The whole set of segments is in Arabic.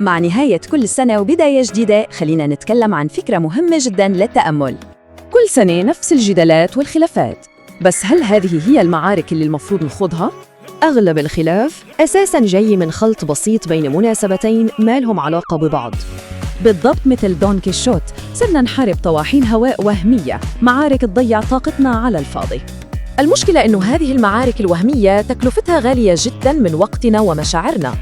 مع نهاية كل سنة وبداية جديدة، خلينا نتكلم عن فكرة مهمة جداً للتأمل. كل سنة نفس الجدالات والخلافات، بس هل هذه هي المعارك اللي المفروض نخوضها؟ أغلب الخلاف أساساً جاي من خلط بسيط بين مناسبتين ما لهم علاقة ببعض. بالضبط مثل دون كيشوت، صرنا نحارب طواحين هواء وهمية، معارك تضيع طاقتنا على الفاضي. المشكلة إنه هذه المعارك الوهمية تكلفتها غالية جداً من وقتنا ومشاعرنا.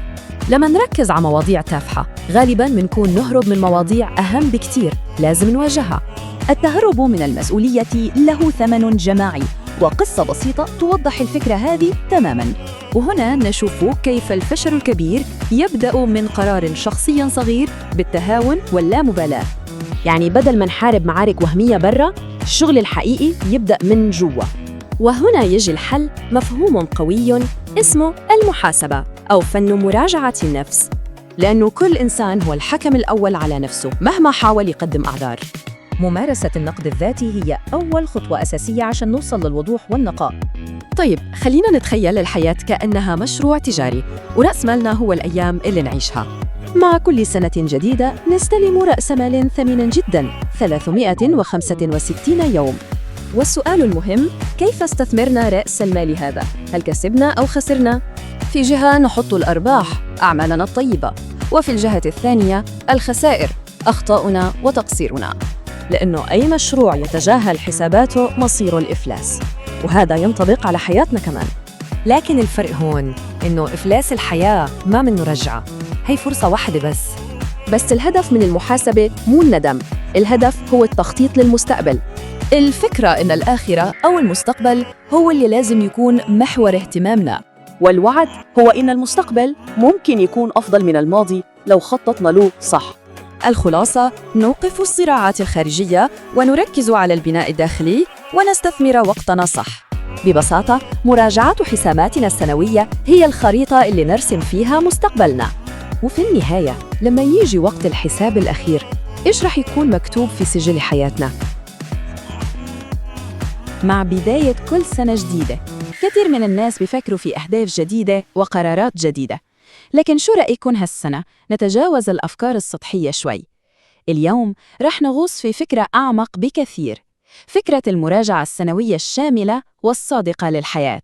لما نركز على مواضيع تافهة، غالباً منكون نهرب من مواضيع أهم بكتير لازم نواجهها. التهرب من المسؤولية له ثمن جماعي، وقصة بسيطة توضح الفكرة هذه تماماً. وهنا نشوف كيف الفشل الكبير يبدأ من قرار شخصي صغير بالتهاون واللامبالاة. يعني بدل ما نحارب معارك وهمية برا، الشغل الحقيقي يبدأ من جوا. وهنا يجي الحل، مفهوم قوي اسمه المحاسبة أو فن مراجعة النفس، لأنه كل إنسان هو الحكم الأول على نفسه مهما حاول يقدم أعذار. ممارسة النقد الذاتي هي أول خطوة أساسية عشان نوصل للوضوح والنقاء. طيب خلينا نتخيل الحياة كأنها مشروع تجاري، ورأس مالنا هو الأيام اللي نعيشها. مع كل سنة جديدة نستلم رأس مال ثمين جداً، 365 يوم. والسؤال المهم، كيف استثمرنا رأس المال هذا؟ هل كسبنا أو خسرنا؟ في جهة نحط الأرباح، أعمالنا الطيبة، وفي الجهة الثانية الخسائر، أخطاؤنا وتقصيرنا. لأنه أي مشروع يتجاهل حساباته مصيره الإفلاس، وهذا ينطبق على حياتنا كمان. لكن الفرق هون إنه إفلاس الحياة ما منه رجعة، هي فرصة واحدة بس الهدف من المحاسبة مو الندم، الهدف هو التخطيط للمستقبل. الفكرة إن الآخرة أو المستقبل هو اللي لازم يكون محور اهتمامنا، والوعد هو إن المستقبل ممكن يكون أفضل من الماضي لو خططنا له صح. الخلاصة، نوقف الصراعات الخارجية ونركز على البناء الداخلي ونستثمر وقتنا صح. ببساطة، مراجعة حساباتنا السنوية هي الخريطة اللي نرسم فيها مستقبلنا. وفي النهاية، لما يجي وقت الحساب الأخير، إيش رح يكون مكتوب في سجل حياتنا؟ مع بداية كل سنة جديدة، كثير من الناس بيفكروا في أهداف جديدة وقرارات جديدة. لكن شو رأيكم هالسنة نتجاوز الأفكار السطحية شوي؟ اليوم رح نغوص في فكرة أعمق بكثير، فكرة المراجعة السنوية الشاملة والصادقة للحياة.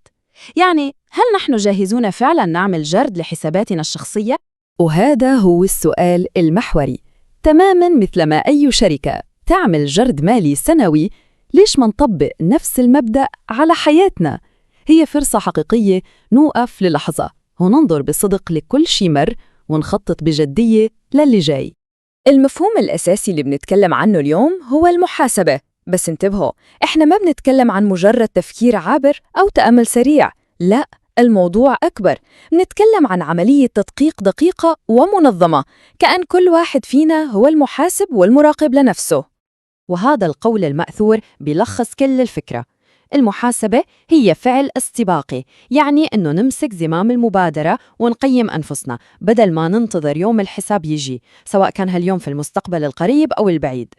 يعني هل نحن جاهزون فعلاً نعمل جرد لحساباتنا الشخصية؟ وهذا هو السؤال المحوري. تماماً مثل ما أي شركة تعمل جرد مالي سنوي، ليش ما نطبق نفس المبدأ على حياتنا؟ هي فرصة حقيقية نوقف للحظة وننظر بصدق لكل شي مر، ونخطط بجدية للي جاي. المفهوم الأساسي اللي بنتكلم عنه اليوم هو المحاسبة، بس انتبهوا، إحنا ما بنتكلم عن مجرد تفكير عابر أو تأمل سريع، لا، الموضوع أكبر. بنتكلم عن عملية تدقيق دقيقة ومنظمة، كأن كل واحد فينا هو المحاسب والمراقب لنفسه. وهذا القول المأثور بيلخص كل الفكرة. المحاسبة هي فعل استباقي، يعني أنه نمسك زمام المبادرة ونقيم أنفسنا بدل ما ننتظر يوم الحساب يجي، سواء كان هاليوم في المستقبل القريب أو البعيد.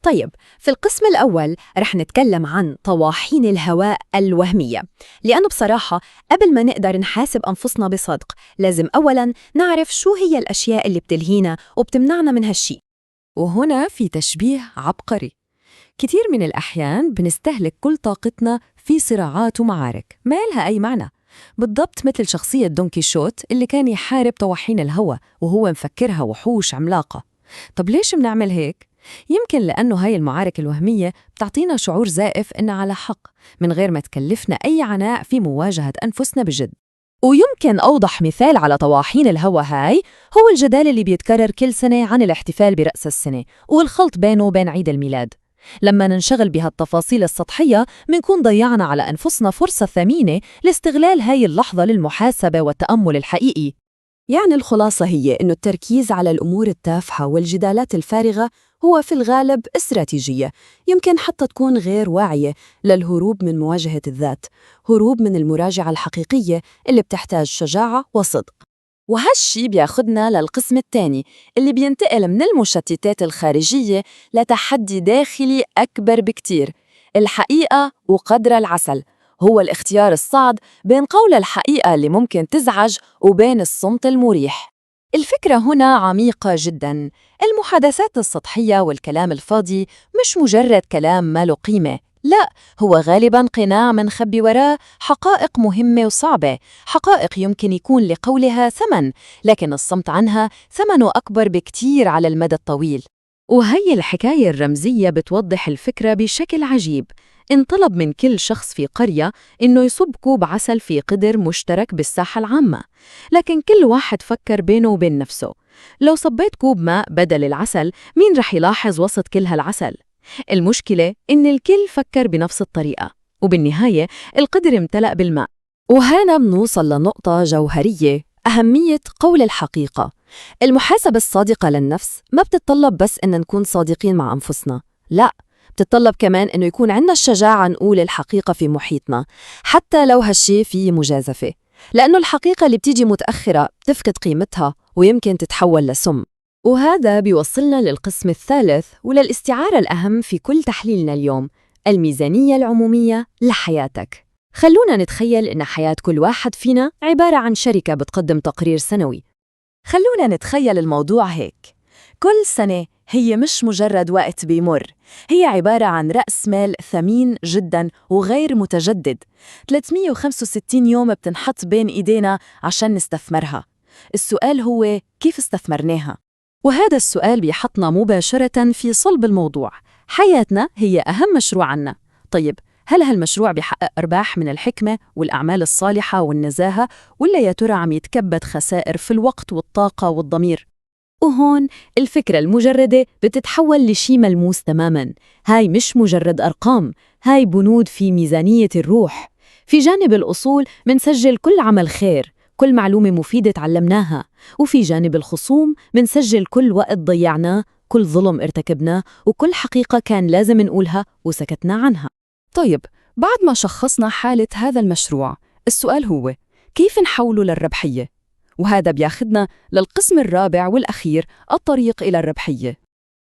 طيب، في القسم الأول رح نتكلم عن طواحين الهواء الوهمية، لأنه بصراحة قبل ما نقدر نحاسب أنفسنا بصدق، لازم أولاً نعرف شو هي الأشياء اللي بتلهينا وبتمنعنا من هالشي. وهنا في تشبيه عبقري. كتير من الأحيان بنستهلك كل طاقتنا في صراعات ومعارك ما لها أي معنى، بالضبط مثل شخصية دون كيشوت اللي كان يحارب طواحين الهوى وهو مفكرها وحوش عملاقة. طب ليش بنعمل هيك؟ يمكن لأنه هاي المعارك الوهمية بتعطينا شعور زائف إن على حق، من غير ما تكلفنا أي عناء في مواجهة أنفسنا بجد. ويمكن أوضح مثال على طواحين الهوى هاي هو الجدال اللي بيتكرر كل سنة عن الاحتفال برأس السنة والخلط بينه وبين عيد الميلاد. لما ننشغل بهالتفاصيل السطحية، منكون ضيعنا على أنفسنا فرصة ثمينة لاستغلال هاي اللحظة للمحاسبة والتأمل الحقيقي. يعني الخلاصة هي إنه التركيز على الأمور التافهة والجدالات الفارغة هو في الغالب استراتيجية، يمكن حتى تكون غير واعية للهروب من مواجهة الذات، هروب من المراجعة الحقيقية اللي بتحتاج شجاعة وصدق. وهالشي بياخدنا للقسم الثاني اللي بينتقل من المشتتات الخارجية لتحدي داخلي أكبر بكتير. الحقيقة وقدر العسل هو الاختيار الصعب بين قول الحقيقة اللي ممكن تزعج وبين الصمت المريح. الفكرة هنا عميقة جدا. المحادثات السطحية والكلام الفاضي مش مجرد كلام ما له قيمة، لا، هو غالبا قناع منخبي وراه حقائق مهمة وصعبة، حقائق يمكن يكون لقولها ثمن، لكن الصمت عنها ثمنه أكبر بكتير على المدى الطويل. وهي الحكاية الرمزية بتوضح الفكرة بشكل عجيب. انطلب من كل شخص في قرية إنه يصب كوب عسل في قدر مشترك بالساحة العامة، لكن كل واحد فكر بينه وبين نفسه، لو صبيت كوب ماء بدل العسل مين رح يلاحظ وسط كل هالعسل؟ المشكلة إن الكل فكر بنفس الطريقة، وبالنهاية القدر امتلأ بالماء. وهنا بنوصل لنقطة جوهرية: أهمية قول الحقيقة. المحاسبة الصادقة للنفس ما بتتطلب بس إن نكون صادقين مع أنفسنا، لا، بتتطلب كمان إنه يكون عندنا الشجاعة نقول الحقيقة في محيطنا، حتى لو هالشي فيه مجازفة، لأنه الحقيقة اللي بتيجي متأخرة بتفقد قيمتها ويمكن تتحول لسم. وهذا بيوصلنا للقسم الثالث وللاستعارة الأهم في كل تحليلنا اليوم: الميزانية العمومية لحياتك. خلونا نتخيل إن حياة كل واحد فينا عبارة عن شركة بتقدم تقرير سنوي. خلونا نتخيل الموضوع هيك: كل سنة هي مش مجرد وقت بيمر، هي عبارة عن رأس مال ثمين جداً وغير متجدد، 365 يوم بتنحط بين إيدينا عشان نستثمرها. السؤال هو كيف استثمرناها؟ وهذا السؤال بيحطنا مباشرة في صلب الموضوع. حياتنا هي أهم مشروع عنا. طيب، هل هالمشروع بيحقق أرباح من الحكمة والأعمال الصالحة والنزاهة، ولا يا ترى عم يتكبد خسائر في الوقت والطاقة والضمير؟ وهون الفكرة المجردة بتتحول لشي ملموس تماماً. هاي مش مجرد أرقام، هاي بنود في ميزانية الروح. في جانب الأصول منسجل كل عمل خير، كل معلومة مفيدة تعلمناها، وفي جانب الخصوم منسجل كل وقت ضيعناه، كل ظلم ارتكبناه، وكل حقيقة كان لازم نقولها وسكتنا عنها. طيب، بعد ما شخصنا حالة هذا المشروع، السؤال هو كيف نحوله للربحية؟ وهذا بياخدنا للقسم الرابع والأخير: الطريق إلى الربحية.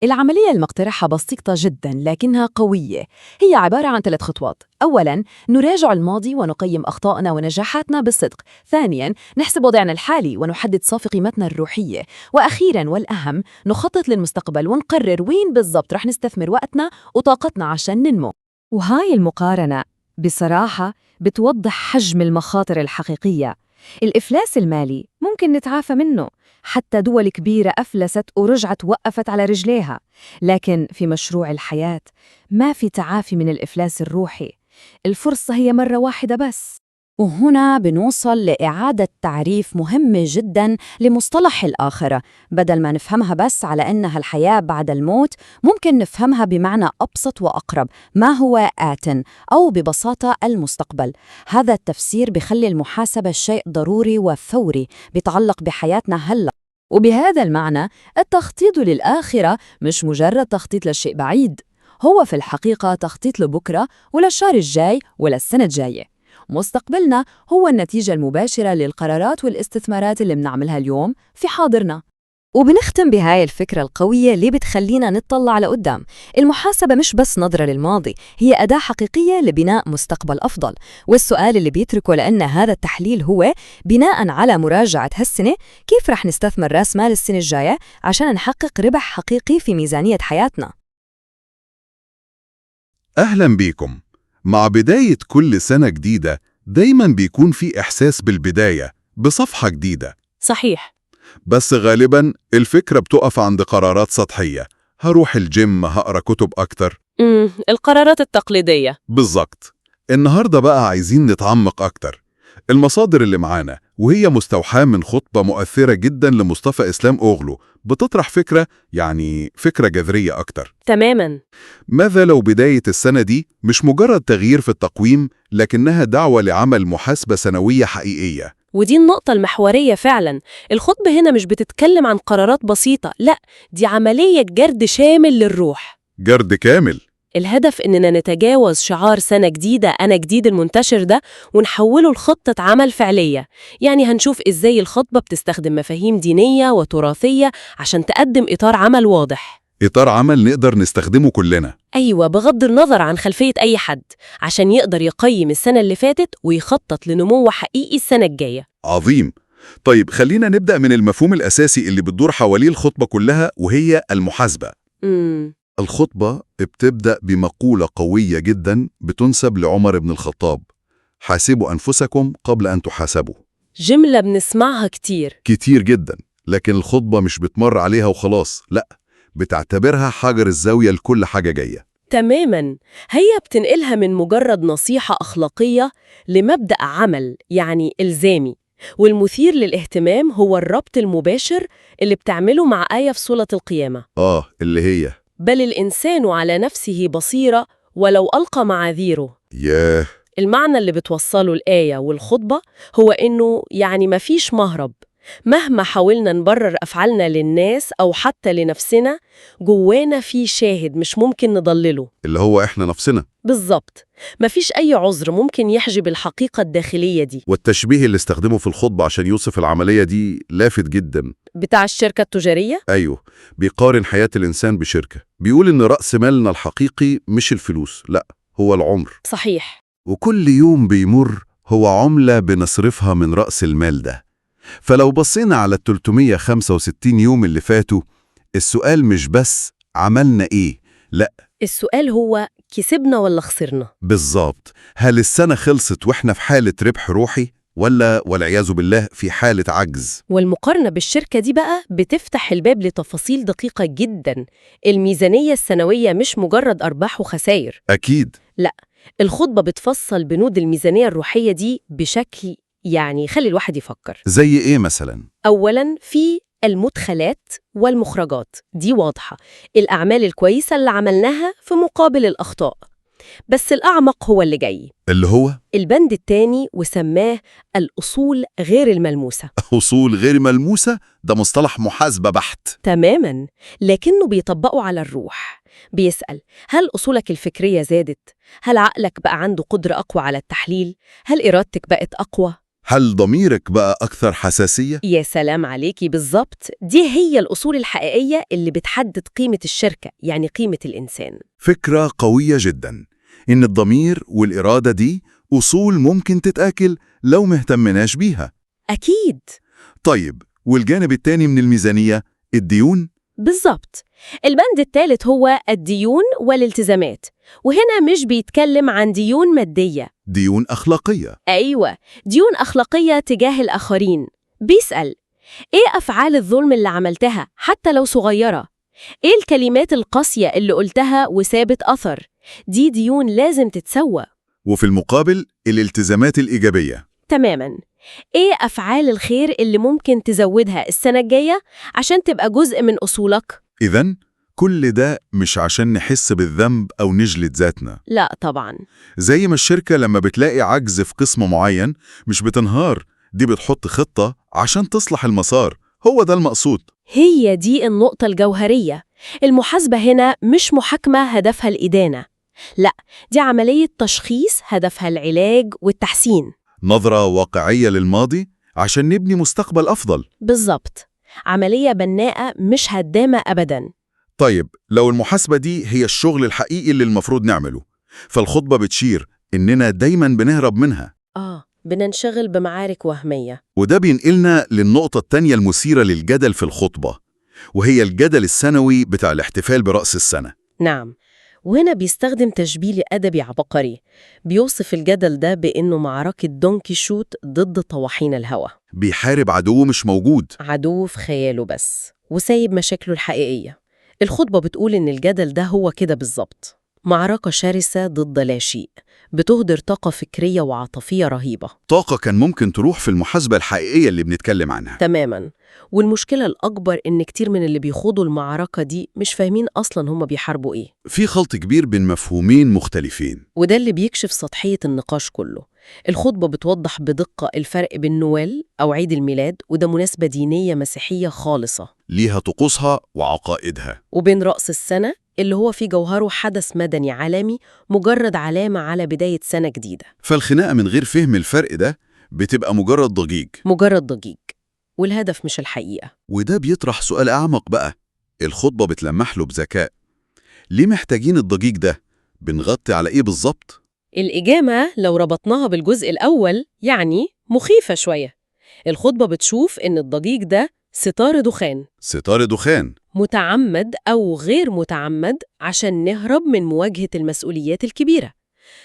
العملية المقترحة بسيطة جداً لكنها قوية. هي عبارة عن 3 خطوات. أولاً، نراجع الماضي ونقيم أخطائنا ونجاحاتنا بالصدق. ثانياً، نحسب وضعنا الحالي ونحدد صافي قيمتنا الروحية. وأخيراً والأهم، نخطط للمستقبل ونقرر وين بالضبط رح نستثمر وقتنا وطاقتنا عشان ننمو. وهاي المقارنة بصراحة بتوضح حجم المخاطر الحقيقية. الإفلاس المالي ممكن نتعافى منه، حتى دول كبيرة أفلست ورجعت وقفت على رجليها، لكن في مشروع الحياة ما في تعافي من الإفلاس الروحي. الفرصة هي مرة واحدة بس. وهنا بنوصل لإعادة تعريف مهمة جداً لمصطلح الآخرة. بدل ما نفهمها بس على أنها الحياة بعد الموت، ممكن نفهمها بمعنى أبسط وأقرب: ما هو آت، أو ببساطة المستقبل. هذا التفسير بيخلي المحاسبة شيء ضروري وفوري بيتعلق بحياتنا هلأ. وبهذا المعنى التخطيط للآخرة مش مجرد تخطيط للشيء بعيد، هو في الحقيقة تخطيط لبكرة وللشهر الجاي وللسنة الجاية. مستقبلنا هو النتيجة المباشرة للقرارات والاستثمارات اللي بنعملها اليوم في حاضرنا. وبنختم بهاي الفكرة القوية اللي بتخلينا نطلع لقدام. المحاسبة مش بس نظرة للماضي، هي أداة حقيقية لبناء مستقبل أفضل. والسؤال اللي بيتركه لأن هذا التحليل هو: بناء على مراجعة هالسنة، كيف رح نستثمر رأس مال السنة الجاية عشان نحقق ربح حقيقي في ميزانية حياتنا؟ أهلاً بيكم. مع بداية كل سنة جديدة دايماً بيكون في إحساس بالبداية بصفحة جديدة. صحيح. بس غالباً الفكرة بتقف عند قرارات سطحية: هروح الجيم، هقرأ كتب أكتر. القرارات التقليدية. بالظبط. النهاردة بقى عايزين نتعمق أكتر. المصادر اللي معانا وهي مستوحاة من خطبة مؤثرة جداً لمصطفى إسلام أوغلو بتطرح فكرة جذرية أكتر. تماماً. ماذا لو بداية السنة دي مش مجرد تغيير في التقويم، لكنها دعوة لعمل محاسبة سنوية حقيقية؟ ودي النقطة المحورية فعلاً. الخطبة هنا مش بتتكلم عن قرارات بسيطة، لا، دي عملية جرد شامل للروح. جرد كامل. الهدف إننا نتجاوز شعار سنة جديدة أنا جديد المنتشر ده ونحوله لخطة عمل فعلية. يعني هنشوف إزاي الخطبة بتستخدم مفاهيم دينية وتراثية عشان تقدم إطار عمل واضح. إطار عمل نقدر نستخدمه كلنا. أيوة، بغض النظر عن خلفية أي حد، عشان يقدر يقيم السنة اللي فاتت ويخطط لنمو حقيقي السنة الجاية. عظيم. طيب خلينا نبدأ من المفهوم الأساسي اللي بتدور حواليه الخطبة كلها، وهي المحاسبة. الخطبة بتبدأ بمقولة قوية جدا بتنسب لعمر بن الخطاب: حاسبوا أنفسكم قبل أن تحاسبوا. جملة بنسمعها كتير جدا، لكن الخطبة مش بتمر عليها وخلاص، لا، بتعتبرها حجر الزاوية لكل حاجة جاية. تماماً. هي بتنقلها من مجرد نصيحة أخلاقية لمبدأ عمل، يعني إلزامي. والمثير للاهتمام هو الربط المباشر اللي بتعمله مع آية في سورة القيامة: اللي هي بل الإنسان على نفسه بصيرة ولو ألقى معاذيره. ياه. المعنى اللي بتوصله الآية والخطبة هو إنه يعني مفيش مهرب. مهما حاولنا نبرر أفعالنا للناس أو حتى لنفسنا، جوانا في شاهد مش ممكن نضلله، اللي هو إحنا نفسنا. بالظبط. مفيش أي عذر ممكن يحجب الحقيقة الداخلية دي. والتشبيه اللي استخدمه في الخطبة عشان يوصف العملية دي لافت جدا. بتاع الشركة التجارية؟ أيوه، بيقارن حياة الإنسان بشركة. بيقول إن رأس مالنا الحقيقي مش الفلوس، لا، هو العمر. صحيح. وكل يوم بيمر هو عملة بنصرفها من رأس المال ده. فلو بصينا على 365 يوم اللي فاتوا، السؤال مش بس عملنا إيه، لا، السؤال هو كسبنا ولا خسرنا؟ بالظبط. هل السنة خلصت وإحنا في حالة ربح روحي، ولا والعياذ بالله في حالة عجز؟ والمقارنة بالشركة دي بقى بتفتح الباب لتفاصيل دقيقة جداً. الميزانية السنوية مش مجرد أرباح وخسائر. أكيد. لا، الخطبة بتفصل بنود الميزانية الروحية دي بشكل يعني خلي الواحد يفكر. زي إيه مثلاً؟ أولاً في المدخلات والمخرجات، دي واضحة، الأعمال الكويسة اللي عملناها في مقابل الأخطاء. بس الأعمق هو اللي جاي، اللي هو البند التاني، وسماه الأصول غير الملموسة. أصول غير ملموسة؟ ده مصطلح محاسبة بحت. تماماً، لكنه بيطبقه على الروح. بيسأل: هل أصولك الفكرية زادت؟ هل عقلك بقى عنده قدرة أقوى على التحليل؟ هل إرادتك بقت أقوى؟ هل ضميرك بقى أكثر حساسية؟ يا سلام عليكي، بالظبط. دي هي الأصول الحقيقية اللي بتحدد قيمة الشركة، يعني قيمة الإنسان. فكرة قوية جدا، إن الضمير والإرادة دي أصول ممكن تتآكل لو مهتمناش بيها. أكيد. طيب، والجانب التاني من الميزانية، الديون؟ بالظبط. البند الثالث هو الديون والالتزامات، وهنا مش بيتكلم عن ديون مادية. ديون أخلاقية. أيوة، ديون أخلاقية تجاه الآخرين. بيسأل: إيه أفعال الظلم اللي عملتها حتى لو صغيرة؟ إيه الكلمات القاسية اللي قلتها وسابت أثر؟ دي ديون لازم تتسوى. وفي المقابل الالتزامات الإيجابية. تماماً. إيه أفعال الخير اللي ممكن تزودها السنة الجاية عشان تبقى جزء من أصولك؟ إذن كل ده مش عشان نحس بالذنب أو نجلد ذاتنا. لا طبعاً. زي ما الشركة لما بتلاقي عجز في قسم معين مش بتنهار، دي بتحط خطة عشان تصلح المسار. هو ده المقصود. هي دي النقطة الجوهرية. المحاسبة هنا مش محاكمة هدفها الإدانة، لا، دي عملية تشخيص هدفها العلاج والتحسين. نظرة واقعية للماضي عشان نبني مستقبل أفضل. بالظبط، عملية بناءة مش هدامة أبداً. طيب، لو المحاسبة دي هي الشغل الحقيقي اللي المفروض نعمله، فالخطبة بتشير إننا دايماً بنهرب منها. بننشغل بمعارك وهمية. وده بينقلنا للنقطة التانية المثيرة للجدل في الخطبة، وهي الجدل السنوي بتاع الاحتفال برأس السنة. نعم، وهنا بيستخدم تشبيه أدبي عبقري. بيوصف الجدل ده بأنه معركة دون كيشوت ضد طواحين الهوى. بيحارب عدو مش موجود، عدو في خياله بس، وسايب مشاكله الحقيقية. الخطبة بتقول إن الجدل ده هو كده بالظبط، معركة شرسة ضد لا شيء، بتهدر طاقة فكرية وعاطفية رهيبة. طاقة كان ممكن تروح في المحاسبة الحقيقية اللي بنتكلم عنها. تماماً. والمشكلة الأكبر إن كتير من اللي بيخوضوا المعركة دي مش فاهمين أصلاً هم بيحاربوا إيه. في خلط كبير بين مفهومين مختلفين، وده اللي بيكشف سطحية النقاش كله. الخطبة بتوضح بدقة الفرق بين نوال أو عيد الميلاد، وده مناسبة دينية مسيحية خالصة ليها طقوسها وعقائدها، وبين رأس السنة اللي هو في جوهره حدث مدني عالمي، مجرد علامة على بداية سنة جديدة. فالخناقة من غير فهم الفرق ده بتبقى مجرد ضجيج، والهدف مش الحقيقة. وده بيطرح سؤال أعمق بقى، الخطبة بتلمح له بذكاء: ليه محتاجين الضجيج ده؟ بنغطي على إيه بالظبط؟ الإجابة لو ربطناها بالجزء الأول يعني مخيفة شوية. الخطبة بتشوف إن الضجيج ده ستار دخان، ستار دخان. متعمد أو غير متعمد عشان نهرب من مواجهة المسؤوليات الكبيرة.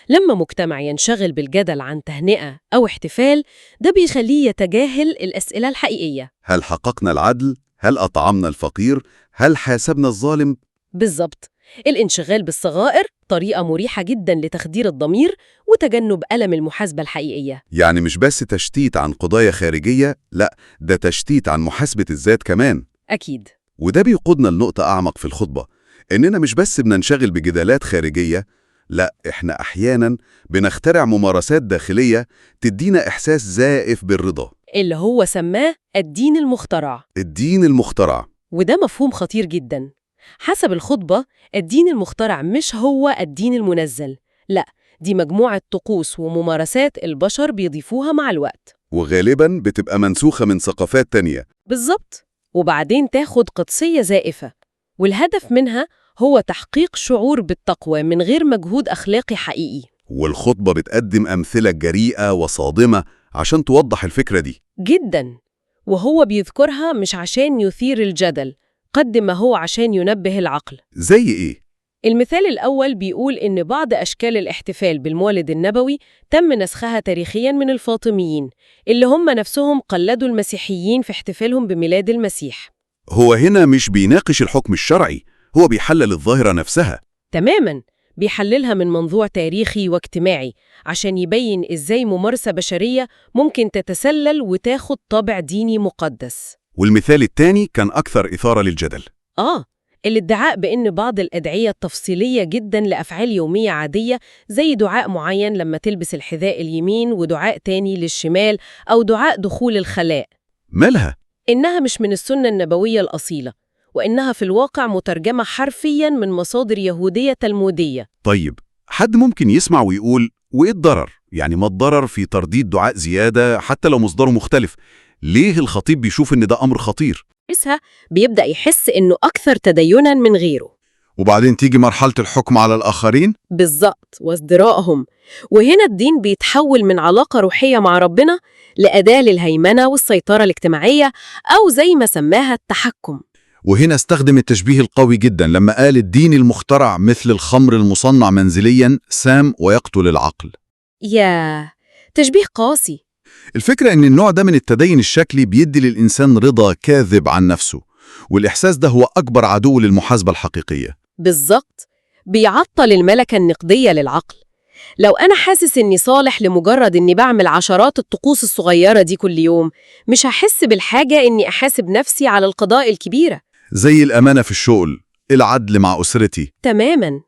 لما مجتمع ينشغل بالجدل عن تهنئة أو احتفال، ده بيخليه يتجاهل الأسئلة الحقيقية. هل حققنا العدل؟ هل أطعمنا الفقير؟ هل حاسبنا الظالم؟ بالظبط، الانشغال بالصغائر طريقة مريحة جدا لتخدير الضمير وتجنب ألم المحاسبة الحقيقية. يعني مش بس تشتيت عن قضايا خارجية، لا، ده تشتيت عن محاسبة الذات كمان. أكيد. وده بيقودنا لنقطة أعمق في الخطبة، إننا مش بس بننشغل بجدالات خارجية، لا، إحنا أحياناً بنخترع ممارسات داخلية تدينا إحساس زائف بالرضا. اللي هو سماه الدين المخترع. الدين المخترع. وده مفهوم خطير جدا. حسب الخطبة، الدين المخترع مش هو الدين المنزل، لا، دي مجموعة طقوس وممارسات البشر بيضيفوها مع الوقت، وغالباً بتبقى منسوخة من ثقافات تانية. بالظبط، وبعدين تاخد قدسية زائفة، والهدف منها هو تحقيق شعور بالتقوى من غير مجهود أخلاقي حقيقي. والخطبة بتقدم أمثلة جريئة وصادمة عشان توضح الفكرة دي. جدا، وهو بيذكرها مش عشان يثير الجدل قد ما هو عشان ينبه العقل. زي إيه؟ المثال الأول بيقول إن بعض أشكال الاحتفال بالمولد النبوي تم نسخها تاريخياً من الفاطميين، اللي هم نفسهم قلدوا المسيحيين في احتفالهم بميلاد المسيح. هو هنا مش بيناقش الحكم الشرعي، هو بيحلل الظاهرة نفسها. تماماً، بيحللها من منظور تاريخي واجتماعي عشان يبين إزاي ممارسة بشرية ممكن تتسلل وتاخد طابع ديني مقدس. والمثال الثاني كان أكثر إثارة للجدل. الادعاء بأن بعض الأدعية التفصيلية جداً لأفعال يومية عادية، زي دعاء معين لما تلبس الحذاء اليمين ودعاء تاني للشمال، أو دعاء دخول الخلاء، مالها؟ إنها مش من السنة النبوية الأصيلة، وإنها في الواقع مترجمة حرفياً من مصادر يهودية تلمودية. طيب، حد ممكن يسمع ويقول وإيه الضرر؟ يعني ما الضرر في ترديد دعاء زيادة حتى لو مصدره مختلف؟ ليه الخطيب بيشوف إن ده أمر خطير؟ بيبدأ يحس إنه أكثر تديناً من غيره. وبعدين تيجي مرحلة الحكم على الآخرين؟ بالظبط، وازدراءهم. وهنا الدين بيتحول من علاقة روحية مع ربنا لأداة للهيمنة والسيطرة الاجتماعية، أو زي ما سماها التحكم. وهنا استخدم التشبيه القوي جدا لما قال الدين المخترع مثل الخمر المصنع منزليا سام ويقتل العقل. ياه، تشبيه قاسي. الفكرة إن النوع ده من التدين الشكلي بيدي للإنسان رضا كاذب عن نفسه، والإحساس ده هو أكبر عدو للمحاسبة الحقيقية. بالظبط، بيعطل الملكة النقدية للعقل. لو أنا حاسس إني صالح لمجرد إني بعمل عشرات الطقوس الصغيرة دي كل يوم، مش هحس بالحاجة إني أحاسب نفسي على القضاء الكبيرة. زي الأمانة في الشغل، العدل مع أسرتي. تماماً،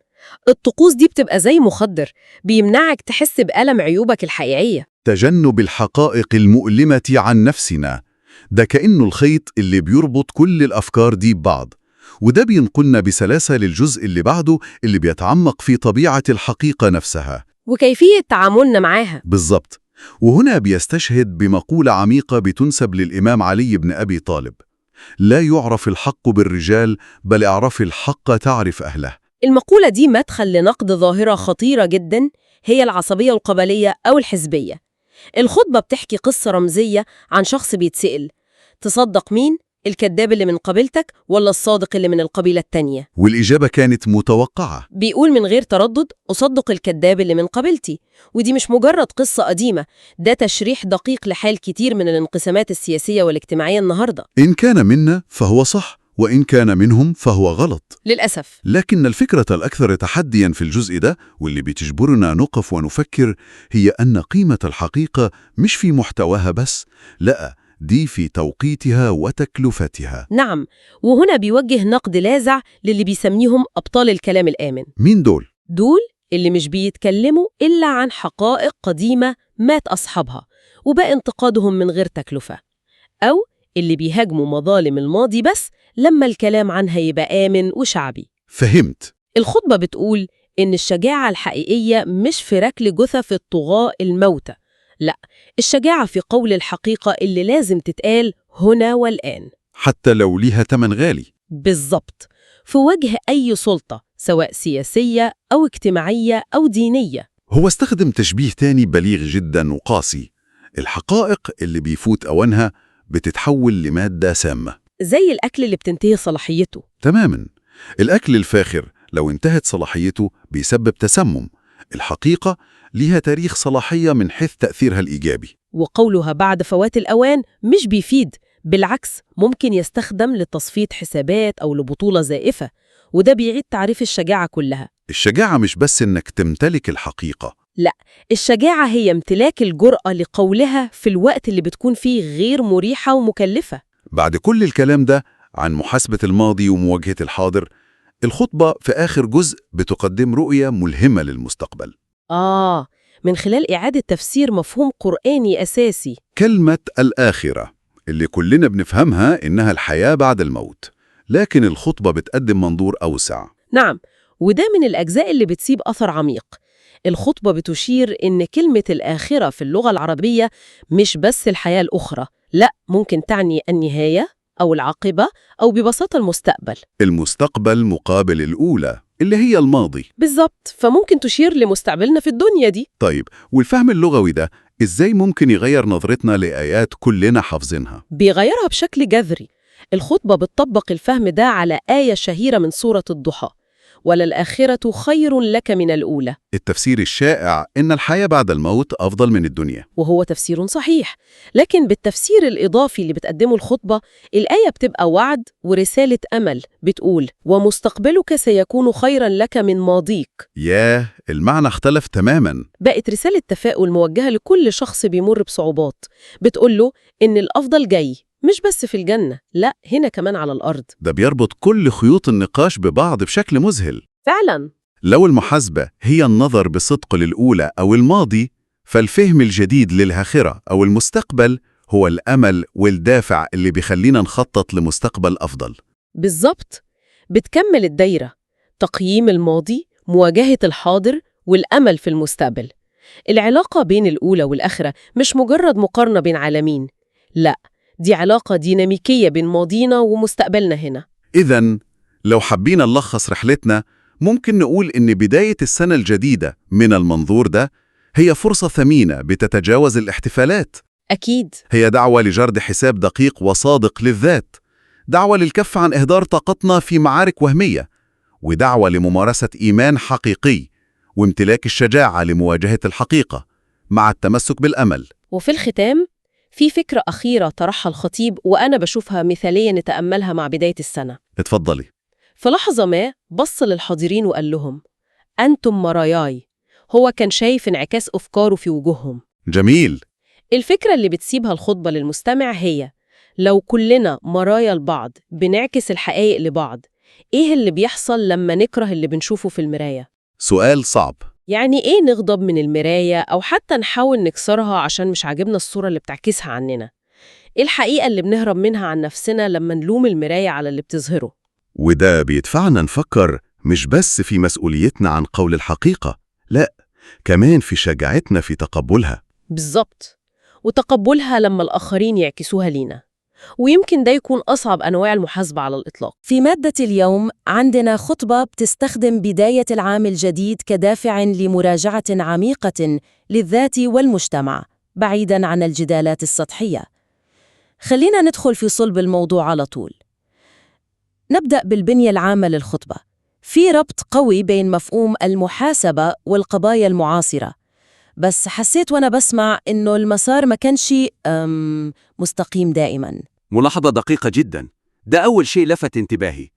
الطقوس دي بتبقى زي مخدر بيمنعك تحس بألم عيوبك الحقيقية. تجنب الحقائق المؤلمة عن نفسنا، ده كأنه الخيط اللي بيربط كل الأفكار دي ببعض، وده بينقلنا بسلاسة للجزء اللي بعده اللي بيتعمق في طبيعة الحقيقة نفسها وكيفية تعاملنا معاها. بالضبط. وهنا بيستشهد بمقولة عميقة بتنسب للإمام علي بن أبي طالب: لا يعرف الحق بالرجال بل اعرف الحق تعرف أهله. المقولة دي مدخل لنقد ظاهرة خطيرة جدا، هي العصبية القبلية أو الحزبية. الخطبة بتحكي قصة رمزية عن شخص بيتسأل: تصدق مين؟ الكذاب اللي من قبيلتك ولا الصادق اللي من القبيلة التانية؟ والإجابة كانت متوقعة. بيقول من غير تردد: أصدق الكذاب اللي من قبيلتي. ودي مش مجرد قصة قديمة، ده تشريح دقيق لحال كتير من الانقسامات السياسية والاجتماعية النهاردة. إن كان منا فهو صح، وإن كان منهم فهو غلط للأسف. لكن الفكرة الأكثر تحدياً في الجزء ده واللي بتجبرنا نقف ونفكر هي أن قيمة الحقيقة مش في محتواها بس، لا، دي في توقيتها وتكلفتها. نعم، وهنا بيوجه نقد لاذع للي بيسميهم أبطال الكلام الآمن. مين دول؟ دول اللي مش بيتكلموا إلا عن حقائق قديمة مات أصحابها وبقى انتقادهم من غير تكلفة، أو اللي بيهاجموا مظالم الماضي بس لما الكلام عنها يبقى آمن وشعبي. فهمت. الخطبة بتقول إن الشجاعة الحقيقية مش في ركل جثث الطغاة الموتى، لا، الشجاعة في قول الحقيقة اللي لازم تتقال هنا والآن، حتى لو ليها تمن غالي. بالظبط، في وجه أي سلطة سواء سياسية أو اجتماعية أو دينية. هو استخدم تشبيه تاني بليغ جدا وقاسي: الحقائق اللي بيفوت أوانها بتتحول لمادة سامة. زي الأكل اللي بتنتهي صلاحيته. تماماً. الأكل الفاخر لو انتهت صلاحيته بيسبب تسمم. الحقيقة ليها تاريخ صلاحية من حيث تأثيرها الإيجابي. وقولها بعد فوات الأوان مش بيفيد، بالعكس ممكن يستخدم لتصفية حسابات أو لبطولة زائفة، وده بيعيد تعريف الشجاعة كلها. الشجاعة مش بس إنك تمتلك الحقيقة. لا، الشجاعة هي امتلاك الجرأة لقولها في الوقت اللي بتكون فيه غير مريحة ومكلفة. بعد كل الكلام ده عن محاسبة الماضي ومواجهة الحاضر، الخطبة في آخر جزء بتقدم رؤية ملهمة للمستقبل. من خلال إعادة تفسير مفهوم قرآني أساسي. كلمة الآخرة اللي كلنا بنفهمها إنها الحياة بعد الموت، لكن الخطبة بتقدم منظور أوسع. نعم، وده من الأجزاء اللي بتسيب أثر عميق. الخطبة بتشير إن كلمة الآخرة في اللغة العربية مش بس الحياة الأخرى، لا، ممكن تعني النهاية أو العاقبة أو ببساطة المستقبل. المستقبل مقابل الأولى اللي هي الماضي. بالظبط، فممكن تشير لمستقبلنا في الدنيا دي. طيب، والفهم اللغوي ده إزاي ممكن يغير نظرتنا لآيات كلنا حافظينها؟ بيغيرها بشكل جذري. الخطبة بتطبق الفهم ده على آية شهيرة من سورة الضحى: وللآخرة خير لك من الأولى. التفسير الشائع إن الحياة بعد الموت أفضل من الدنيا، وهو تفسير صحيح، لكن بالتفسير الإضافي اللي بتقدمه الخطبة، الآية بتبقى وعد ورسالة أمل، بتقول: ومستقبلك سيكون خيرا لك من ماضيك. ياه، المعنى اختلف تماماً. بقت رسالة تفاؤل موجهة لكل شخص بيمر بصعوبات، بتقوله إن الأفضل جاي، مش بس في الجنة، لا، هنا كمان على الأرض. ده بيربط كل خيوط النقاش ببعض بشكل مذهل. فعلا. لو المحاسبة هي النظر بصدق للأولى أو الماضي، فالفهم الجديد للآخرة أو المستقبل هو الأمل والدافع اللي بيخلينا نخطط لمستقبل أفضل. بالظبط، بتكمل الدايرة: تقييم الماضي، مواجهة الحاضر، والأمل في المستقبل. العلاقة بين الأولى والآخرة مش مجرد مقارنة بين عالمين، لا، دي علاقة ديناميكية بين ماضينا ومستقبلنا هنا. إذن لو حبينا نلخص رحلتنا، ممكن نقول إن بداية السنة الجديدة من المنظور ده هي فرصة ثمينة بتتجاوز الاحتفالات. أكيد. هي دعوة لجرد حساب دقيق وصادق للذات، دعوة للكف عن إهدار طاقتنا في معارك وهمية، ودعوة لممارسة إيمان حقيقي وامتلاك الشجاعة لمواجهة الحقيقة مع التمسك بالأمل. وفي الختام، في فكرة أخيرة طرحها الخطيب وأنا بشوفها مثالية نتأملها مع بداية السنة. اتفضلي. في لحظة ما بص للحاضرين وقال لهم: أنتم مراياي. هو كان شايف انعكاس أفكاره في وجوههم. جميل. الفكرة اللي بتسيبها الخطبة للمستمع هي: لو كلنا مرايا لبعض بنعكس الحقائق لبعض، إيه اللي بيحصل لما نكره اللي بنشوفه في المراية؟ سؤال صعب. يعني إيه نغضب من المراية أو حتى نحاول نكسرها عشان مش عاجبنا الصورة اللي بتعكسها عننا؟ إيه الحقيقة اللي بنهرب منها عن نفسنا لما نلوم المراية على اللي بتظهره؟ وده بيدفعنا نفكر مش بس في مسؤوليتنا عن قول الحقيقة، لا، كمان في شجاعتنا في تقبلها. بالظبط، وتقبلها لما الآخرين يعكسوها لينا. ويمكن ده يكون أصعب أنواع المحاسبة على الإطلاق. في مادة اليوم عندنا خطبة بتستخدم بداية العام الجديد كدافع لمراجعة عميقة للذات والمجتمع بعيداً عن الجدالات السطحية. خلينا ندخل في صلب الموضوع على طول. نبدأ بالبنية العامة للخطبة. في ربط قوي بين مفهوم المحاسبة والقضايا المعاصرة، بس حسيت وأنا بسمع إنه المسار ما كانش مستقيم دائماً. ملاحظة دقيقة جدا. ده أول شيء لفت انتباهي.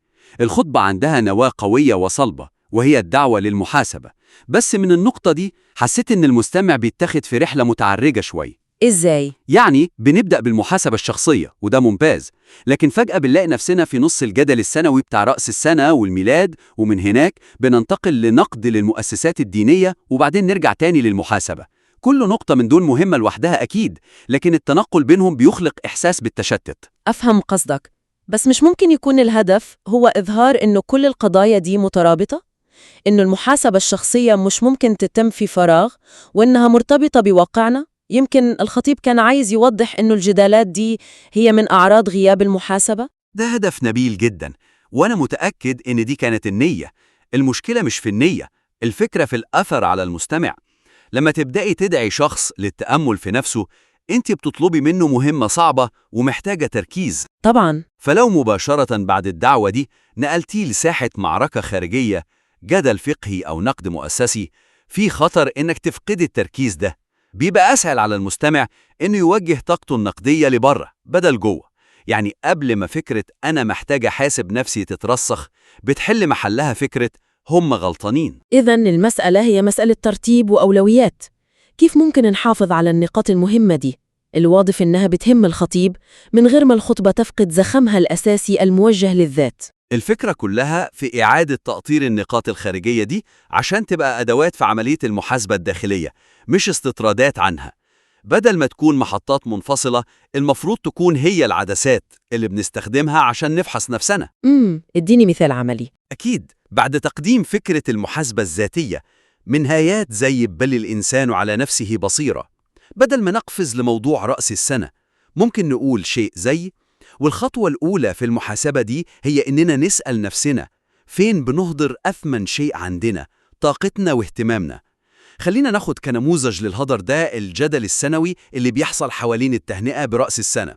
الخطبة عندها نواة قوية وصلبة وهي الدعوة للمحاسبة، بس من النقطة دي حسيت إن المستمع بيتاخد في رحلة متعرجة شوي. إزاي؟ يعني بنبدأ بالمحاسبة الشخصية وده ممتاز، لكن فجأة بنلاقي نفسنا في نص الجدل السنوي بتاع رأس السنة والميلاد، ومن هناك بننتقل لنقد للمؤسسات الدينية وبعدين نرجع تاني للمحاسبة. كل نقطة من دول مهمة لوحدها أكيد، لكن التنقل بينهم بيخلق إحساس بالتشتت. أفهم قصدك، بس مش ممكن يكون الهدف هو إظهار إنه كل القضايا دي مترابطة؟ إنه المحاسبة الشخصية مش ممكن تتم في فراغ وإنها مرتبطة بواقعنا؟ يمكن الخطيب كان عايز يوضح إنه الجدالات دي هي من أعراض غياب المحاسبة؟ ده هدف نبيل جدا، وأنا متأكد إن دي كانت النية. المشكلة مش في النية، الفكرة في الأثر على المستمع. لما تبدأي تدعي شخص للتأمل في نفسه، أنت بتطلبي منه مهمة صعبة ومحتاجة تركيز، طبعاً. فلو مباشرة بعد الدعوة دي نقلتيه لساحة معركة خارجية، جدل فقهي أو نقد مؤسسي، في خطر إنك تفقدي التركيز ده. بيبقى أسهل على المستمع إنه يوجه طاقته النقدية لبره بدل جوه. يعني قبل ما فكرة أنا محتاج أحاسب نفسي تترسخ، بتحل محلها فكرة هم غلطانين. إذن المسألة هي مسألة ترتيب وأولويات. كيف ممكن نحافظ على النقاط المهمة دي؟ الواضح إنها بتهم الخطيب من غير ما الخطبة تفقد زخمها الأساسي الموجه للذات. الفكرة كلها في إعادة تأطير النقاط الخارجية دي عشان تبقى أدوات في عملية المحاسبة الداخلية، مش استطرادات عنها. بدل ما تكون محطات منفصلة، المفروض تكون هي العدسات اللي بنستخدمها عشان نفحص نفسنا. اديني مثال عملي. أكيد، بعد تقديم فكرة المحاسبة الذاتية من هايات زي بل الإنسان على نفسه بصيرة، بدل ما نقفز لموضوع رأس السنة، ممكن نقول شيء زي: والخطوة الأولى في المحاسبة دي هي إننا نسأل نفسنا فين بنهدر أثمن شيء عندنا، طاقتنا واهتمامنا. خلينا ناخد كنموذج للهدر ده الجدل السنوي اللي بيحصل حوالين التهنئة برأس السنة.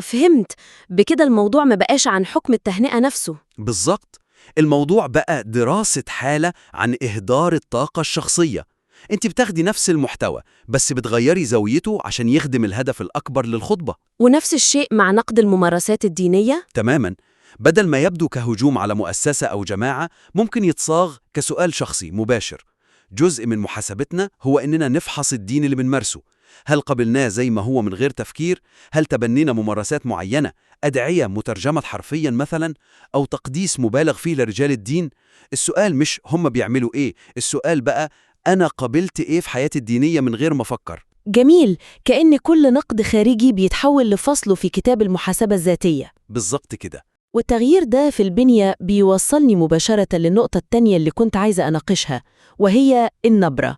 فهمت. بكده الموضوع ما بقاش عن حكم التهنئة نفسه. بالظبط، الموضوع بقى دراسة حالة عن إهدار الطاقة الشخصية. انت بتاخدي نفس المحتوى بس بتغيري زاويته عشان يخدم الهدف الأكبر للخطبة. ونفس الشيء مع نقد الممارسات الدينية؟ تماماً، بدل ما يبدو كهجوم على مؤسسة أو جماعة، ممكن يتصاغ كسؤال شخصي مباشر. جزء من محاسبتنا هو إننا نفحص الدين اللي بنمارسه. هل قبلناه زي ما هو من غير تفكير؟ هل تبنينا ممارسات معينة، أدعية مترجمة حرفياً مثلاً، أو تقديس مبالغ فيه لرجال الدين؟ السؤال مش هم بيعملوا إيه، السؤال بقى أنا قبلت إيه في حياتي الدينية من غير ما أفكر. جميل، كأن كل نقد خارجي بيتحول لفصله في كتاب المحاسبة الذاتية. بالظبط كده. والتغيير ده في البنية بيوصلني مباشرة للنقطة التانية اللي كنت عايزة أناقشها، وهي النبرة.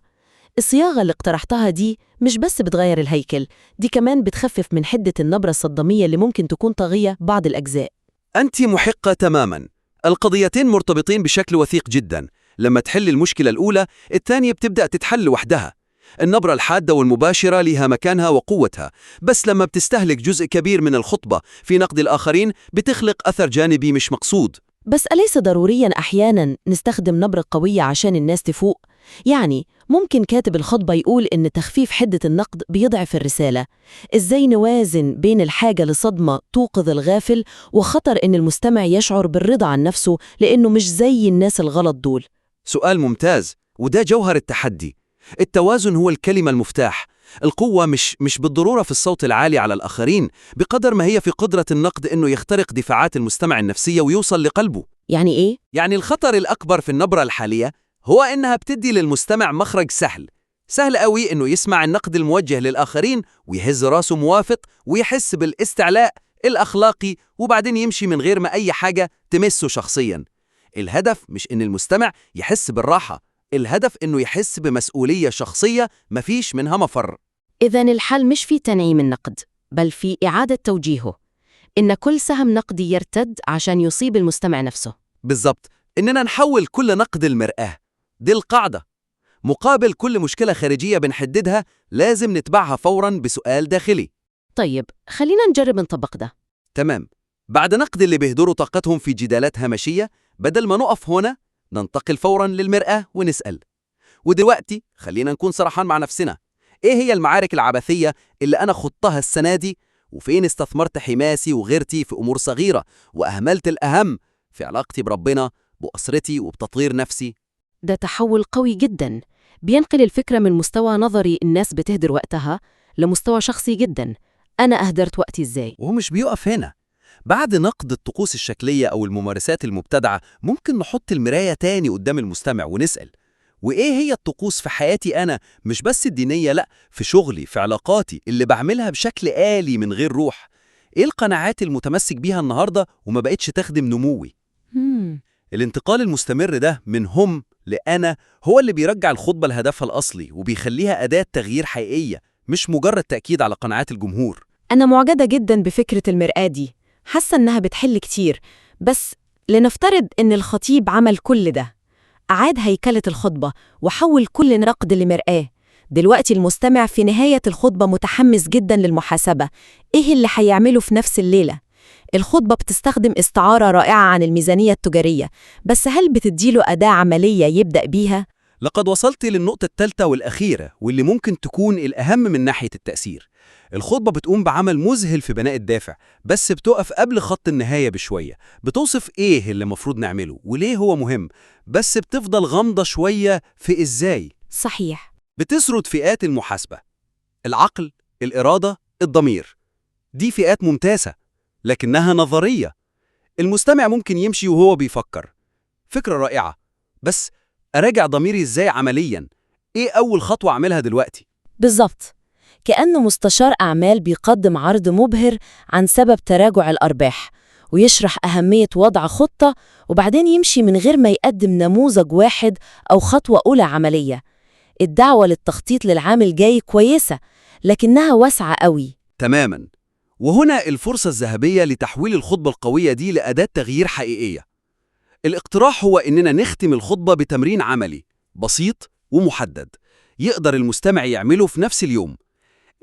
الصياغة اللي اقترحتها دي مش بس بتغير الهيكل، دي كمان بتخفف من حدة النبرة الصدامية اللي ممكن تكون طاغية بعض الأجزاء. أنت محقة تماماً. القضيتين مرتبطين بشكل وثيق جداً. لما تحل المشكلة الأولى، الثانية بتبدأ تتحل وحدها. النبرة الحادة والمباشرة لها مكانها وقوتها، بس لما بتستهلك جزء كبير من الخطبة في نقد الآخرين بتخلق أثر جانبي مش مقصود. بس أليس ضرورياً أحياناً نستخدم نبرة قوية عشان الناس تفوق؟ يعني ممكن كاتب الخطبة يقول إن تخفيف حدة النقد بيضعف الرسالة. إزاي نوازن بين الحاجة لصدمة توقظ الغافل وخطر إن المستمع يشعر بالرضا عن نفسه لأنه مش زي الناس الغلط دول؟ سؤال ممتاز، وده جوهر التحدي. التوازن هو الكلمة المفتاح. القوة مش بالضرورة في الصوت العالي على الآخرين، بقدر ما هي في قدرة النقد إنه يخترق دفاعات المستمع النفسية ويوصل لقلبه. يعني إيه؟ يعني الخطر الأكبر في النبرة الحالية هو إنها بتدي للمستمع مخرج سهل قوي إنه يسمع النقد الموجه للآخرين ويهز راسه موافق ويحس بالاستعلاء الأخلاقي، وبعدين يمشي من غير ما أي حاجة تمسه شخصياً. الهدف مش إن المستمع يحس بالراحة، الهدف إنه يحس بمسؤولية شخصية مفيش منها مفر. إذن الحل مش في تنعيم النقد، بل في إعادة توجيهه، إن كل سهم نقدي يرتد عشان يصيب المستمع نفسه. بالظبط، إننا نحول كل نقد المرآة، دي القاعدة. مقابل كل مشكلة خارجية بنحددها لازم نتبعها فوراً بسؤال داخلي. طيب، خلينا نجرب نطبق ده. تمام. بعد نقد اللي بيهدروا طاقتهم في جدالات هامشية، بدل ما نقف هنا ننتقل فوراً للمرآة ونسأل: ودلوقتي خلينا نكون صراحان مع نفسنا، إيه هي المعارك العبثية اللي أنا خضتها السنة دي؟ وفين استثمرت حماسي وغيرتي في أمور صغيرة وأهملت الأهم في علاقتي بربنا، بأسرتي وبتطوير نفسي؟ ده تحول قوي جدا، بينقل الفكرة من مستوى نظري الناس بتهدر وقتها لمستوى شخصي جدا، أنا أهدرت وقتي إزاي؟ وهو مش بيقف هنا. بعد نقد الطقوس الشكلية أو الممارسات المبتدعة، ممكن نحط المراية تاني قدام المستمع ونسأل: وإيه هي الطقوس في حياتي أنا، مش بس الدينية، لأ، في شغلي، في علاقاتي اللي بعملها بشكل آلي من غير روح؟ إيه القناعات المتمسك بيها النهاردة وما بقتش تخدم نموي؟ الانتقال المستمر ده من هم لأنا هو اللي بيرجع الخطبة لهدفها الأصلي وبيخليها أداة تغيير حقيقية، مش مجرد تأكيد على قناعات الجمهور. أنا معجبة جدا بفكرة المرآة دي، حاسة إنها بتحل كتير. بس لنفترض إن الخطيب عمل كل ده، أعاد هيكلة الخطبة وحول كل نقد لمرآة، دلوقتي المستمع في نهاية الخطبة متحمس جدا للمحاسبة. إيه اللي هيعمله في نفس الليلة؟ الخطبة بتستخدم استعارة رائعة عن الميزانية التجارية، بس هل بتديله أداة عملية يبدأ بيها؟ لقد وصلت للنقطة الثالثة والأخيرة واللي ممكن تكون الأهم من ناحية التأثير. الخطبة بتقوم بعمل مذهل في بناء الدافع، بس بتقف قبل خط النهاية بشوية، بتوصف إيه اللي مفروض نعمله وليه هو مهم، بس بتفضل غامضة شوية في إزاي. صحيح. بتسرد فئات المحاسبة: العقل، الإرادة، الضمير. دي فئات ممتازة، لكنها نظرية. المستمع ممكن يمشي وهو بيفكر: فكرة رائعة، بس أراجع ضميري إزاي عملياً؟ إيه أول خطوة أعملها دلوقتي؟ بالظبط، كأنه مستشار أعمال بيقدم عرض مبهر عن سبب تراجع الأرباح، ويشرح أهمية وضع خطة، وبعدين يمشي من غير ما يقدم نموذج واحد أو خطوة أولى عملية. الدعوة للتخطيط للعام الجاي كويسة، لكنها واسعة قوي. تماماً. وهنا الفرصة الذهبية لتحويل الخطبة القوية دي لأداة تغيير حقيقية. الاقتراح هو إننا نختم الخطبة بتمرين عملي بسيط ومحدد يقدر المستمع يعمله في نفس اليوم.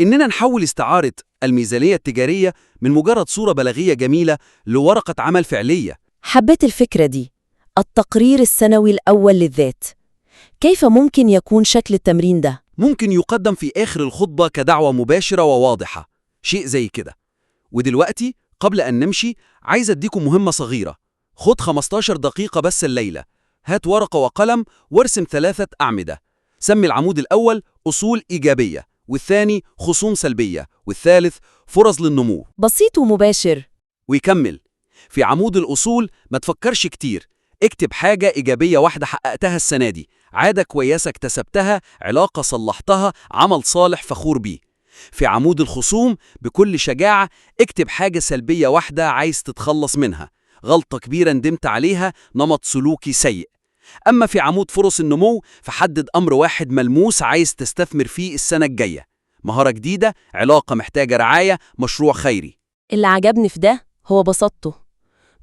إننا نحول استعارة الميزانية التجارية من مجرد صورة بلاغية جميلة لورقة عمل فعلية. حبيت الفكرة دي. التقرير السنوي الأول للذات. كيف ممكن يكون شكل التمرين ده؟ ممكن يقدم في آخر الخطبة كدعوة مباشرة وواضحة، شيء زي كده: ودلوقتي قبل أن نمشي عايز أديكم مهمة صغيرة. خد 15 دقيقة بس الليلة، هات ورقة وقلم وارسم 3 أعمدة. سمي العمود الأول أصول إيجابية، والثاني خصوم سلبية، والثالث فرص للنمو. بسيط ومباشر. ويكمل: في عمود الأصول ما تفكرش كتير، اكتب حاجة إيجابية واحدة حققتها السنة دي، عادة كويسة اكتسبتها، علاقة صلحتها، عمل صالح فخور بيه. في عمود الخصوم بكل شجاعة اكتب حاجة سلبية واحدة عايز تتخلص منها، غلطة كبيرة ندمت عليها، نمط سلوكي سيء. أما في عمود فرص النمو فحدد أمر واحد ملموس عايز تستثمر فيه السنة الجاية، مهارة جديدة، علاقة محتاجة رعاية، مشروع خيري. اللي عجبني في ده هو بساطته.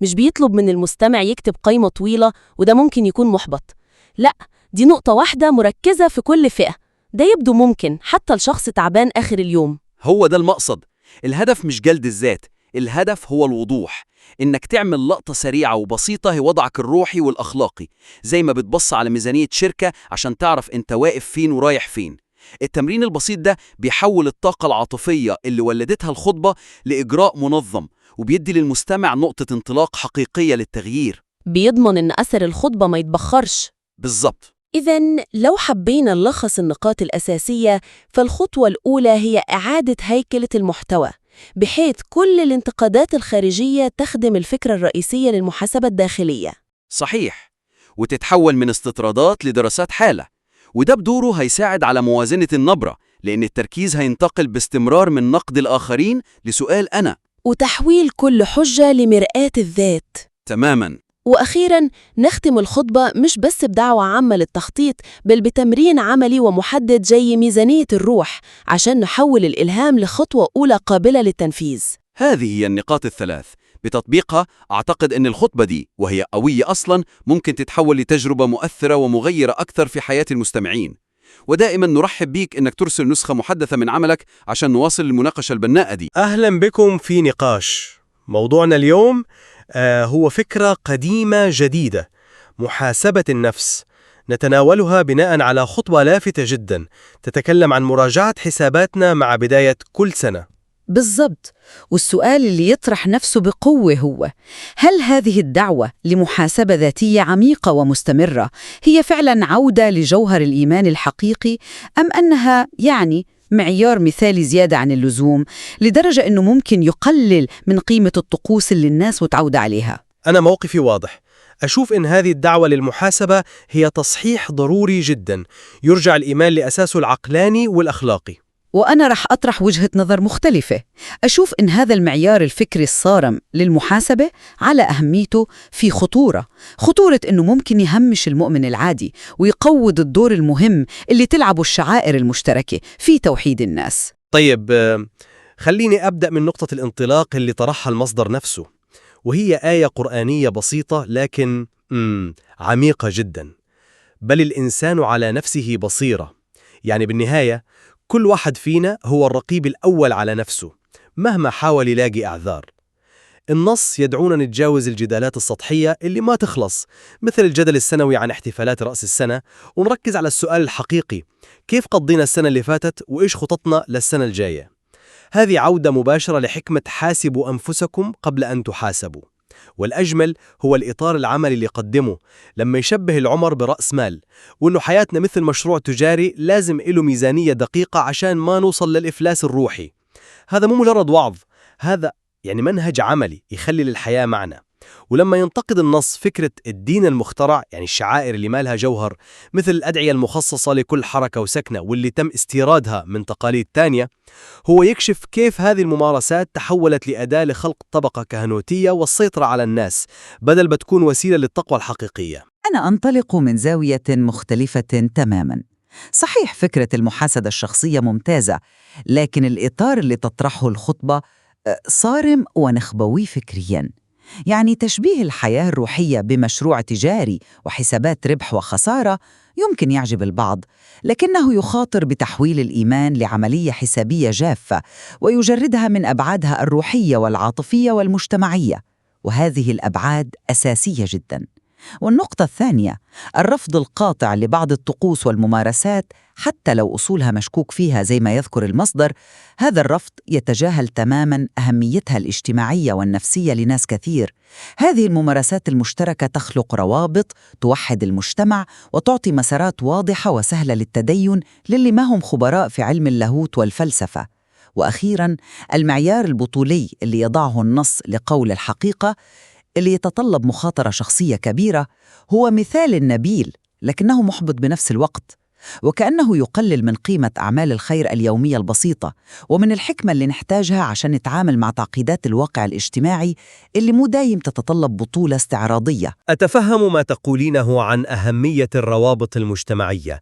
مش بيطلب من المستمع يكتب قائمة طويلة وده ممكن يكون محبط. لا، دي نقطة واحدة مركزة في كل فئة. ده يبدو ممكن حتى لشخص تعبان آخر اليوم. هو ده المقصد. الهدف مش جلد الذات، الهدف هو الوضوح. إنك تعمل لقطة سريعة وبسيطة هي وضعك الروحي والأخلاقي، زي ما بتبص على ميزانية شركة عشان تعرف أنت واقف فين ورايح فين. التمرين البسيط ده بيحول الطاقة العاطفية اللي ولدتها الخطبة لإجراء منظم، وبيدي للمستمع نقطة انطلاق حقيقية للتغيير. بيضمن إن أثر الخطبة ما يتبخرش. بالظبط. إذن لو حبينا نلخص النقاط الأساسية، فالخطوة الأولى هي إعادة هيكلة المحتوى، بحيث كل الانتقادات الخارجية تخدم الفكرة الرئيسية للمحاسبة الداخلية. صحيح، وتتحول من استطرادات لدراسات حالة، وده بدوره هيساعد على موازنة النبرة، لأن التركيز هينتقل باستمرار من نقد الآخرين لسؤال أنا، وتحويل كل حجة لمرآة الذات. تماماً. وأخيراً نختم الخطبة مش بس بدعوة عامة للتخطيط، بل بتمرين عملي ومحدد زي ميزانية الروح، عشان نحول الإلهام لخطوة أولى قابلة للتنفيذ. هذه هي النقاط الثلاث. بتطبيقها أعتقد أن الخطبة دي، وهي قوية أصلاً، ممكن تتحول لتجربة مؤثرة ومغيرة أكثر في حياة المستمعين. ودائماً نرحب بيك أنك ترسل نسخة محدثة من عملك عشان نواصل المناقشة البناءة دي. أهلا بكم في نقاش. موضوعنا اليوم هو فكرة قديمة جديدة: محاسبة النفس. نتناولها بناء على خطوة لافتة جدا تتكلم عن مراجعة حساباتنا مع بداية كل سنة. بالضبط، والسؤال اللي يطرح نفسه بقوة هو: هل هذه الدعوة لمحاسبة ذاتية عميقة ومستمرة هي فعلاً عودة لجوهر الإيمان الحقيقي، أم أنها معيار مثالي زيادة عن اللزوم لدرجة أنه ممكن يقلل من قيمة الطقوس اللي الناس متعودة عليها؟ أنا موقفي واضح. أشوف إن هذه الدعوة للمحاسبة هي تصحيح ضروري جدا يرجع الإيمان لأساسه العقلاني والأخلاقي. وأنا رح أطرح وجهة نظر مختلفة. أشوف إن هذا المعيار الفكري الصارم للمحاسبة على أهميته في خطورة إنه ممكن يهمش المؤمن العادي ويقوض الدور المهم اللي تلعبه الشعائر المشتركة في توحيد الناس. طيب، خليني أبدأ من نقطة الانطلاق اللي طرحها المصدر نفسه، وهي آية قرآنية بسيطة لكن عميقة جدا: بل الإنسان على نفسه بصيرة. يعني بالنهاية كل واحد فينا هو الرقيب الأول على نفسه مهما حاول يلاقي أعذار. النص يدعونا نتجاوز الجدالات السطحية اللي ما تخلص، مثل الجدل السنوي عن احتفالات رأس السنة، ونركز على السؤال الحقيقي: كيف قضينا السنة اللي فاتت وإيش خططنا للسنة الجاية؟ هذه عودة مباشرة لحكمة حاسبوا أنفسكم قبل أن تحاسبوا. والأجمل هو الإطار العملي اللي قدمه لما يشبه العمر برأس مال، وإنه حياتنا مثل مشروع تجاري لازم له ميزانية دقيقة عشان ما نوصل للإفلاس الروحي. هذا مو مجرد وعظ، هذا يعني منهج عملي يخلي للحياة معنى. ولما ينتقد النص فكرة الدين المخترع، يعني الشعائر اللي ما لها جوهر، مثل الأدعية المخصصة لكل حركة وسكنة واللي تم استيرادها من تقاليد تانية، هو يكشف كيف هذه الممارسات تحولت لأداة لخلق طبقة كهنوتية والسيطرة على الناس، بدل ما تكون وسيلة للتقوى الحقيقية. أنا أنطلق من زاوية مختلفة تماماً. صحيح فكرة المحاسبة الشخصية ممتازة، لكن الإطار اللي تطرحه الخطبة صارم ونخبوي فكرياً. يعني تشبيه الحياة الروحية بمشروع تجاري وحسابات ربح وخسارة يمكن يعجب البعض، لكنه يخاطر بتحويل الإيمان لعملية حسابية جافة ويجردها من أبعادها الروحية والعاطفية والمجتمعية، وهذه الأبعاد أساسية جداً. والنقطة الثانية، الرفض القاطع لبعض الطقوس والممارسات حتى لو أصولها مشكوك فيها زي ما يذكر المصدر. هذا الرفض يتجاهل تماماً أهميتها الاجتماعية والنفسية لناس كثير. هذه الممارسات المشتركة تخلق روابط توحد المجتمع وتعطي مسارات واضحة وسهلة للتدين للي ما هم خبراء في علم اللاهوت والفلسفة. وأخيراً، المعيار البطولي اللي يضعه النص لقول الحقيقة، اللي يتطلب مخاطرة شخصية كبيرة، هو مثال نبيل لكنه محبط بنفس الوقت، وكأنه يقلل من قيمة أعمال الخير اليومية البسيطة ومن الحكمة اللي نحتاجها عشان نتعامل مع تعقيدات الواقع الاجتماعي اللي مو دايم تتطلب بطولة استعراضية. أتفهم ما تقولينه عن أهمية الروابط المجتمعية،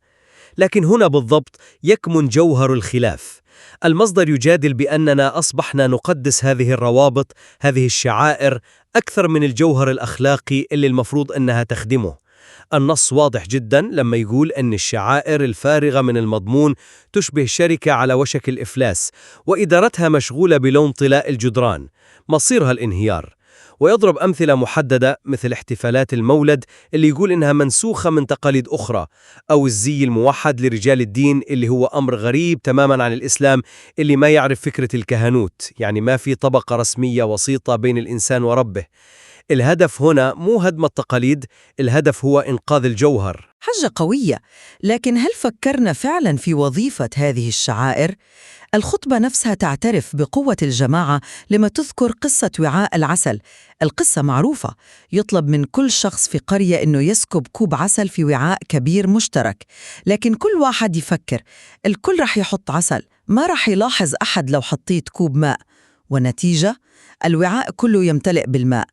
لكن هنا بالضبط يكمن جوهر الخلاف. المصدر يجادل بأننا أصبحنا نقدس هذه الروابط، هذه الشعائر، أكثر من الجوهر الأخلاقي اللي المفروض أنها تخدمه. النص واضح جدا لما يقول أن الشعائر الفارغة من المضمون تشبه شركة على وشك الإفلاس، وإدارتها مشغولة بلون طلاء الجدران، مصيرها الانهيار. ويضرب أمثلة محددة مثل احتفالات المولد اللي يقول إنها منسوخة من تقاليد أخرى، أو الزي الموحد لرجال الدين اللي هو أمر غريب تماماً عن الإسلام اللي ما يعرف فكرة الكهنوت، يعني ما في طبقة رسمية وسيطة بين الإنسان وربه. الهدف هنا مو هدم التقاليد، الهدف هو إنقاذ الجوهر. حجة قوية، لكن هل فكرنا فعلاً في وظيفة هذه الشعائر؟ الخطبة نفسها تعترف بقوة الجماعة لما تذكر قصة وعاء العسل. القصة معروفة، يطلب من كل شخص في قرية إنه يسكب كوب عسل في وعاء كبير مشترك، لكن كل واحد يفكر الكل رح يحط عسل، ما رح يلاحظ أحد لو حطيت كوب ماء، والنتيجة الوعاء كله يمتلئ بالماء.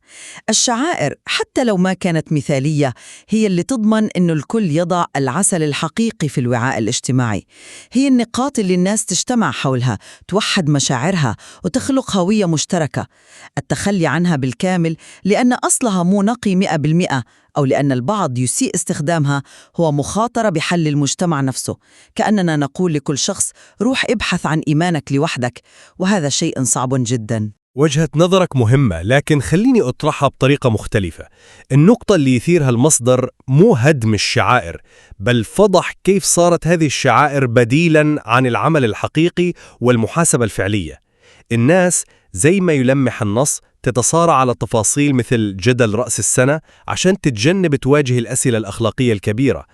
الشعائر حتى لو ما كانت مثالية هي اللي تضمن إنه الكل يضع العسل الحقيقي في الوعاء الاجتماعي. هي النقاط اللي الناس تجتمع حولها، توحد مشاعرها وتخلق هوية مشتركة. التخلي عنها بالكامل لأن أصلها مو نقي 100% أو لأن البعض يسيء استخدامها هو مخاطرة بحل المجتمع نفسه. كأننا نقول لكل شخص روح ابحث عن إيمانك لوحدك، وهذا شيء صعب جداً. وجهة نظرك مهمة، لكن خليني أطرحها بطريقة مختلفة. النقطة اللي يثيرها المصدر مو هدم الشعائر، بل فضح كيف صارت هذه الشعائر بديلاً عن العمل الحقيقي والمحاسبة الفعلية. الناس زي ما يلمح النص تتصارع على تفاصيل مثل جدل رأس السنة عشان تتجنب تواجه الأسئلة الأخلاقية الكبيرة.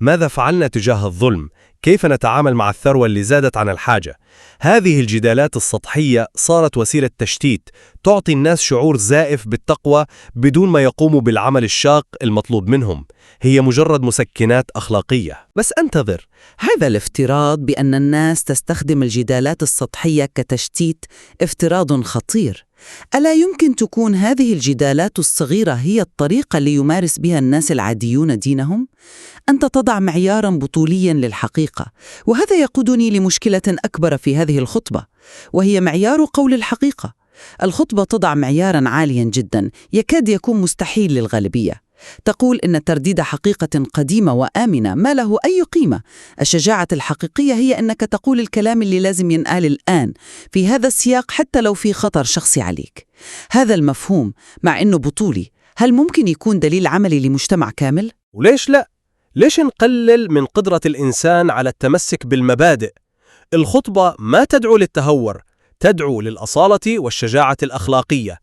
ماذا فعلنا تجاه الظلم؟ كيف نتعامل مع الثروة اللي زادت عن الحاجة؟ هذه الجدالات السطحية صارت وسيلة تشتيت، تعطي الناس شعور زائف بالتقوى بدون ما يقوموا بالعمل الشاق المطلوب منهم. هي مجرد مسكنات أخلاقية. بس انتظر، هذا الافتراض بأن الناس تستخدم الجدالات السطحية كتشتيت افتراض خطير. ألا يمكن تكون هذه الجدالات الصغيرة هي الطريقة اللي يمارس بها الناس العاديون دينهم؟ أنت تضع معياراً بطولياً للحقيقة، وهذا يقودني لمشكلة أكبر في هذه الخطبة، وهي معيار قول الحقيقة. الخطبة تضع معياراً عالياً جداً يكاد يكون مستحيل للغالبية. تقول إن الترديد حقيقة قديمة وآمنة ما له أي قيمة. الشجاعة الحقيقية هي أنك تقول الكلام اللي لازم ينقال الآن في هذا السياق حتى لو في خطر شخصي عليك. هذا المفهوم مع أنه بطولي هل ممكن يكون دليل عملي لمجتمع كامل؟ وليش لا؟ ليش نقلل من قدرة الإنسان على التمسك بالمبادئ؟ الخطبة ما تدعو للتهور، تدعو للأصالة والشجاعة الأخلاقية.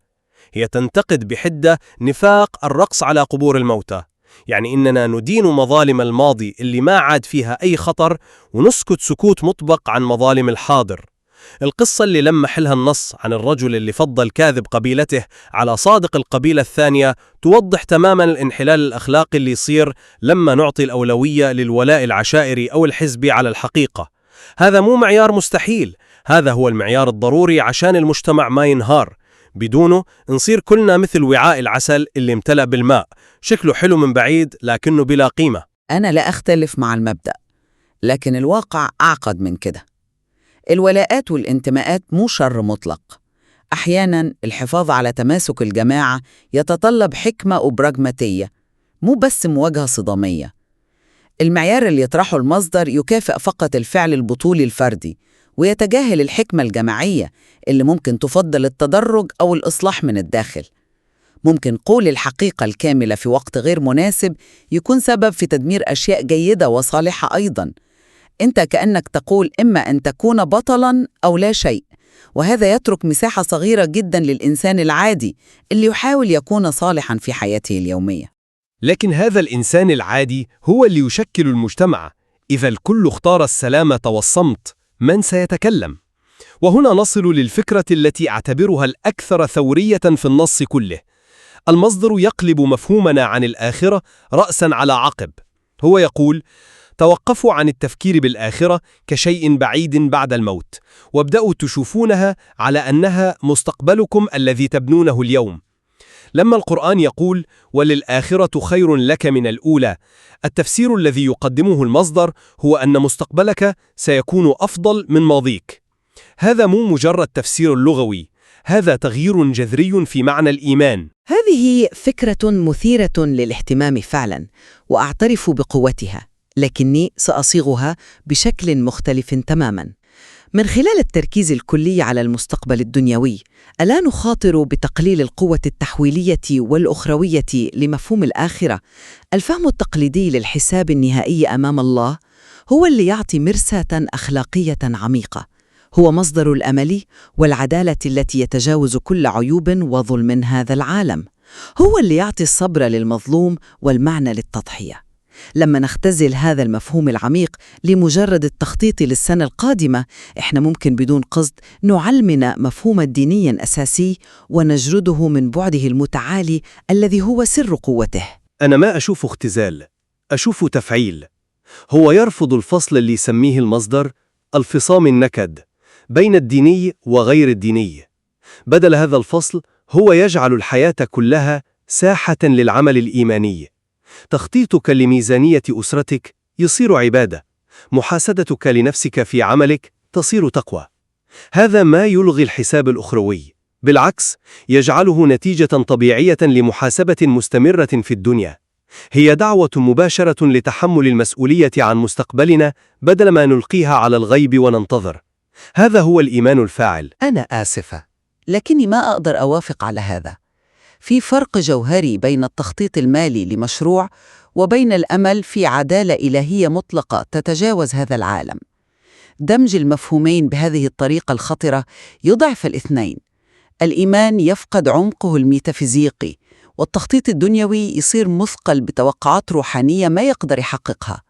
هي تنتقد بحدة نفاق الرقص على قبور الموتى، يعني إننا ندين مظالم الماضي اللي ما عاد فيها أي خطر ونسكت سكوت مطبق عن مظالم الحاضر. القصة اللي لمح لها النص عن الرجل اللي فضل كاذب قبيلته على صادق القبيلة الثانية توضح تماما الانحلال الأخلاقي اللي يصير لما نعطي الأولوية للولاء العشائري أو الحزبي على الحقيقة. هذا مو معيار مستحيل، هذا هو المعيار الضروري عشان المجتمع ما ينهار. بدونه نصير كلنا مثل وعاء العسل اللي امتلأ بالماء، شكله حلو من بعيد لكنه بلا قيمة. أنا لا أختلف مع المبدأ، لكن الواقع أعقد من كده. الولاءات والانتماءات مو شر مطلق. أحياناً الحفاظ على تماسك الجماعة يتطلب حكمة وبراغماتية، مو بس مواجهة صدامية. المعيار اللي يطرحه المصدر يكافئ فقط الفعل البطولي الفردي ويتجاهل الحكمة الجماعية اللي ممكن تفضل التدرج أو الإصلاح من الداخل. ممكن قول الحقيقة الكاملة في وقت غير مناسب يكون سبب في تدمير أشياء جيدة وصالحة أيضاً. أنت كأنك تقول إما أن تكون بطلاً أو لا شيء، وهذا يترك مساحة صغيرة جداً للإنسان العادي اللي يحاول يكون صالحاً في حياته اليومية. لكن هذا الإنسان العادي هو اللي يشكل المجتمع. إذا الكل اختار السلامة والصمت، من سيتكلم؟ وهنا نصل للفكرة التي أعتبرها الأكثر ثورية في النص كله. المصدر يقلب مفهومنا عن الآخرة رأساً على عقب. هو يقول: توقفوا عن التفكير بالآخرة كشيء بعيد بعد الموت، وابدأوا تشوفونها على أنها مستقبلكم الذي تبنونه اليوم. لما القرآن يقول وللآخرة خير لك من الأولى، التفسير الذي يقدمه المصدر هو أن مستقبلك سيكون أفضل من ماضيك. هذا مو مجرد تفسير لغوي، هذا تغيير جذري في معنى الإيمان. هذه فكرة مثيرة للاهتمام فعلا، وأعترف بقوتها، لكني سأصيغها بشكل مختلف تماما. من خلال التركيز الكلي على المستقبل الدنيوي، ألا نخاطر بتقليل القوة التحويلية والأخروية لمفهوم الآخرة؟ الفهم التقليدي للحساب النهائي أمام الله هو اللي يعطي مرساة أخلاقية عميقة، هو مصدر الأمل والعدالة التي يتجاوز كل عيوب وظلم هذا العالم، هو اللي يعطي الصبر للمظلوم والمعنى للتضحية. لما نختزل هذا المفهوم العميق لمجرد التخطيط للسنة القادمة، إحنا ممكن بدون قصد نعلمنا مفهوما دينيا أساسي ونجرده من بعده المتعالي الذي هو سر قوته. أنا ما أشوف اختزال، أشوف تفعيل. هو يرفض الفصل اللي يسميه المصدر الفصام النكد بين الديني وغير الديني. بدل هذا الفصل هو يجعل الحياة كلها ساحة للعمل الإيماني. تخطيطك لميزانية أسرتك يصير عبادة، محاسدتك لنفسك في عملك تصير تقوى. هذا ما يلغي الحساب الأخروي، بالعكس يجعله نتيجة طبيعية لمحاسبة مستمرة في الدنيا. هي دعوة مباشرة لتحمل المسؤولية عن مستقبلنا بدل ما نلقيها على الغيب وننتظر. هذا هو الإيمان الفاعل. أنا آسفة، لكني ما أقدر أوافق على هذا. في فرق جوهري بين التخطيط المالي لمشروع وبين الأمل في عدالة إلهية مطلقة تتجاوز هذا العالم. دمج المفهومين بهذه الطريقة الخطرة يضعف الاثنين. الإيمان يفقد عمقه الميتافيزيقي، والتخطيط الدنيوي يصير مثقل بتوقعات روحانية ما يقدر يحققها.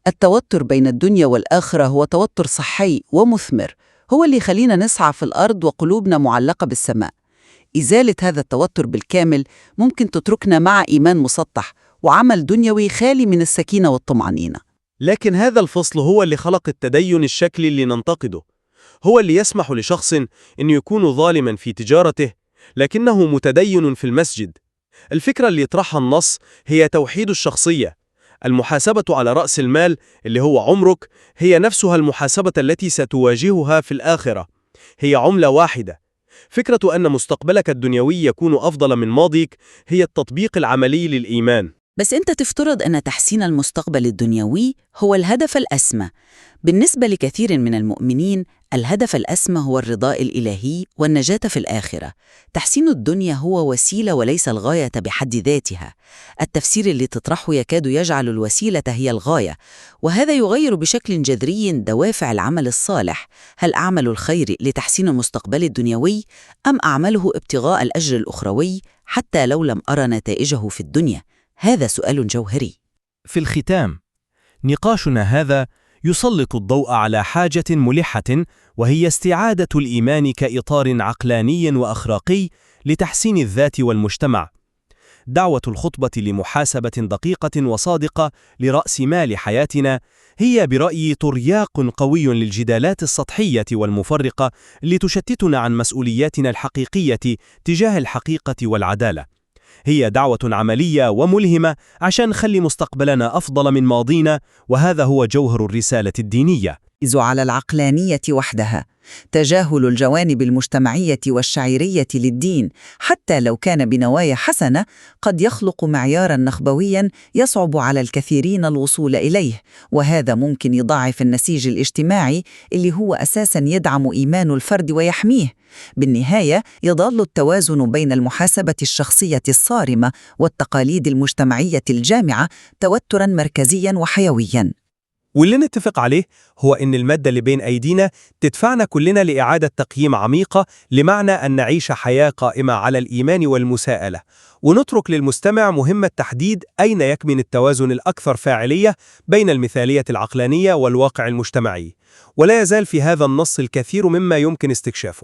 التوتر بين الدنيا والآخرة هو توتر صحي ومثمر، هو اللي يخلينا نسعى في الأرض وقلوبنا معلقة بالسماء. إزالة هذا التوتر بالكامل ممكن تتركنا مع إيمان مسطح وعمل دنيوي خالي من السكينة والطمأنينة. لكن هذا الفصل هو اللي خلق التدين الشكلي اللي ننتقده. هو اللي يسمح لشخص أن يكون ظالما في تجارته لكنه متدين في المسجد. الفكرة اللي يطرحها النص هي توحيد الشخصية. المحاسبة على رأس المال اللي هو عمرك هي نفسها المحاسبة التي ستواجهها في الآخرة. هي عملة واحدة. فكرة أن مستقبلك الدنيوي يكون أفضل من ماضيك هي التطبيق العملي للإيمان. بس أنت تفترض أن تحسين المستقبل الدنيوي هو الهدف الأسمى. بالنسبة لكثير من المؤمنين، الهدف الأسمى هو الرضاء الإلهي والنجاة في الآخرة. تحسين الدنيا هو وسيلة وليس الغاية بحد ذاتها. التفسير اللي تطرحه يكاد يجعل الوسيلة هي الغاية، وهذا يغير بشكل جذري دوافع العمل الصالح. هل أعمل الخير لتحسين المستقبل الدنيوي أم أعمله ابتغاء الأجر الأخروي حتى لو لم أرى نتائجه في الدنيا؟ هذا سؤال جوهري. في الختام، نقاشنا هذا يسلط الضوء على حاجة ملحة، وهي استعادة الإيمان كإطار عقلاني وأخلاقي لتحسين الذات والمجتمع. دعوة الخطبة لمحاسبة دقيقة وصادقة لرأس مال حياتنا هي برأيي ترياق قوي للجدالات السطحية والمفرقة لتشتتنا عن مسؤولياتنا الحقيقية تجاه الحقيقة والعدالة. هي دعوة عملية وملهمة عشان نخلي مستقبلنا أفضل من ماضينا، وهذا هو جوهر الرسالة الدينية. إذ على العقلانية وحدها تجاهل الجوانب المجتمعية والشعيرية للدين حتى لو كان بنوايا حسنة قد يخلق معياراً نخبوياً يصعب على الكثيرين الوصول إليه، وهذا ممكن يضاعف النسيج الاجتماعي اللي هو أساساً يدعم إيمان الفرد ويحميه. بالنهاية يظل التوازن بين المحاسبة الشخصية الصارمة والتقاليد المجتمعية الجامعة توتراً مركزياً وحيوياً. واللي نتفق عليه هو إن المادة اللي بين أيدينا تدفعنا كلنا لإعادة تقييم عميقة لمعنى أن نعيش حياة قائمة على الإيمان والمساءلة، ونترك للمستمع مهمة تحديد أين يكمن التوازن الأكثر فاعلية بين المثالية العقلانية والواقع المجتمعي. ولا يزال في هذا النص الكثير مما يمكن استكشافه.